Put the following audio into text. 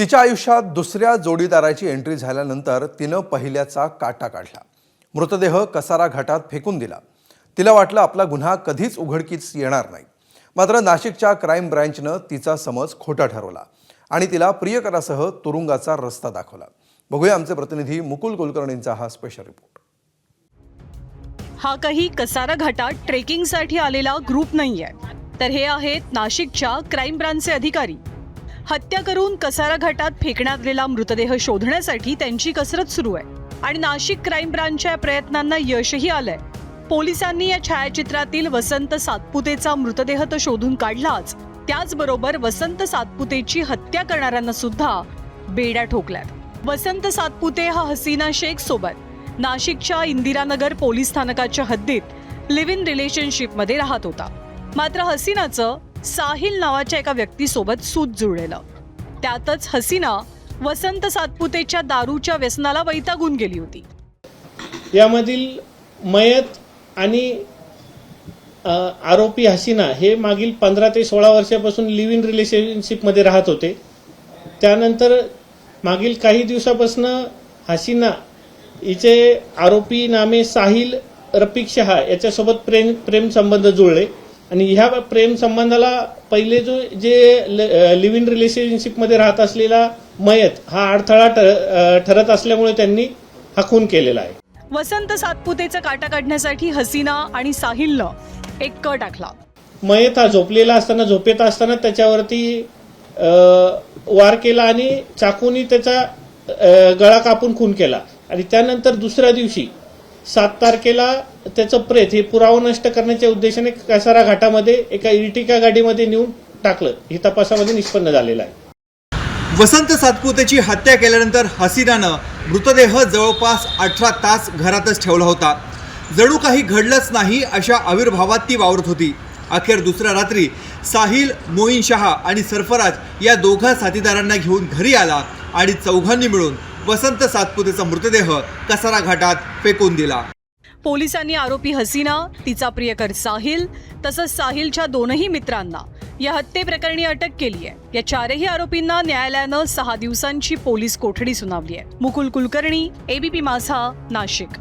तिच्या आयुष्यात दुसऱ्या जोडीदाराची एंट्री झाल्यानंतर तिनं पहिल्याचा काटा काढला. मृतदेह कसारा घाटात फेकून दिला. तिला वाटलं आपला गुन्हा कधीच उघडकीस येणार नाही. मात्र नाशिकच्या क्राईम ब्रँचनं तिचा समज खोटा ठरवला आणि तिला प्रियकरासह तुरुंगाचा रस्ता दाखवला. बघूया आमचे प्रतिनिधी मुकुल कुलकर्णींचा हा स्पेशल रिपोर्ट. हा काही कसारा घाटात ट्रेकिंगसाठी आलेला ग्रुप नाहीये, तर हे आहेत नाशिकच्या क्राईम ब्रांचचे अधिकारी. हत्या करून कसारा घाटात फेकण्यात आलेला मृतदेह शोधण्यासाठी त्यांची कसरत सुरू आहे आणि नाशिक क्राईम ब्रांचच्या प्रयत्नांना यशही आलंय. पोलिसांनी या छायाचित्रातील वसंत सातपुतेचा मृतदेह तर शोधून काढलाच, त्याचबरोबर वसंत सातपुतेची हत्या करणाऱ्यांना सुद्धा बेड्या ठोकल्यात. वसंत सातपुते हा हसीना शेख सोबत नाशिकच्या इंदिरानगर पोलीस स्थानकाच्या हद्दीत लिव्ह इन रिलेशनशिपमध्ये राहत होता. मात्र हसीनाचं साहिल नावाच्या एका व्यक्तीसोबत सूत जुळलेलं. त्यातच हसीना वसंत सातपुतेच्या दारूच्या व्यसनाला वैतागून गेली होती. यामधील मयत आणि आरोपी हसीना हे मागील 15 ते 16 वर्षापासून लिव्ह इन रिलेशनशिपमध्ये राहत होते. त्यानंतर मागील काही दिवसापासून हसीना हिचे आरोपी नामे साहिल रफिक शहा याच्यासोबत प्रेम संबंध जुळले आणि ह्या प्रेम संबंधाला पहिले जे लिव्ह इन रिलेशनशिपमध्ये राहत असलेला मयत हा अडथळा ठरत असल्यामुळे त्यांनी हा खून केलेला आहे. वसंत सातपुतेचा काटा काढण्यासाठी हसीना आणि साहिलनं एक कट टाकला. मयत हा झोपलेला असताना झोपेत असताना त्याच्यावरती वार केला आणि चाकूनी त्याचा गळा कापून खून केला आणि त्यानंतर दुसऱ्या दिवशी 7 तारखेला त्याचं प्रेत हे पुरावा नष्ट करण्याच्या उद्देशाने कसारा घाटामध्ये एका इर्टिका गाडीमध्ये नेऊन टाकलं. हे तपासामध्ये निष्पन्न झालेलं आहे. वसंत सातपुतेची हत्या केल्यानंतर हसीनानं मृतदेह जवळपास 18 तास घरातच ठेवला होता. जणू काही घडलंच नाही अशा आविर्भावात ती वावरत होती. अखेर दुसऱ्या रात्री साहिल, मोईन शहा आणि सरफराज या दोघा साथीदारांना घेऊन घरी आला आणि चौघांनी मिळून वसंत सातपुतेचा मृतदेह कसारा घाटात फेकून दिला. पोलिसांनी आरोपी हसीना, तिचा प्रियकर साहिल तसंच साहिलच्या 2 मित्रांना या हत्येप्रकरणी अटक केली आहे. या 4ही आरोपींना न्यायालयानं 6 दिवसांची पोलीस कोठडी सुनावली आहे. मुकुल कुलकर्णी, ABP माझा, नाशिक.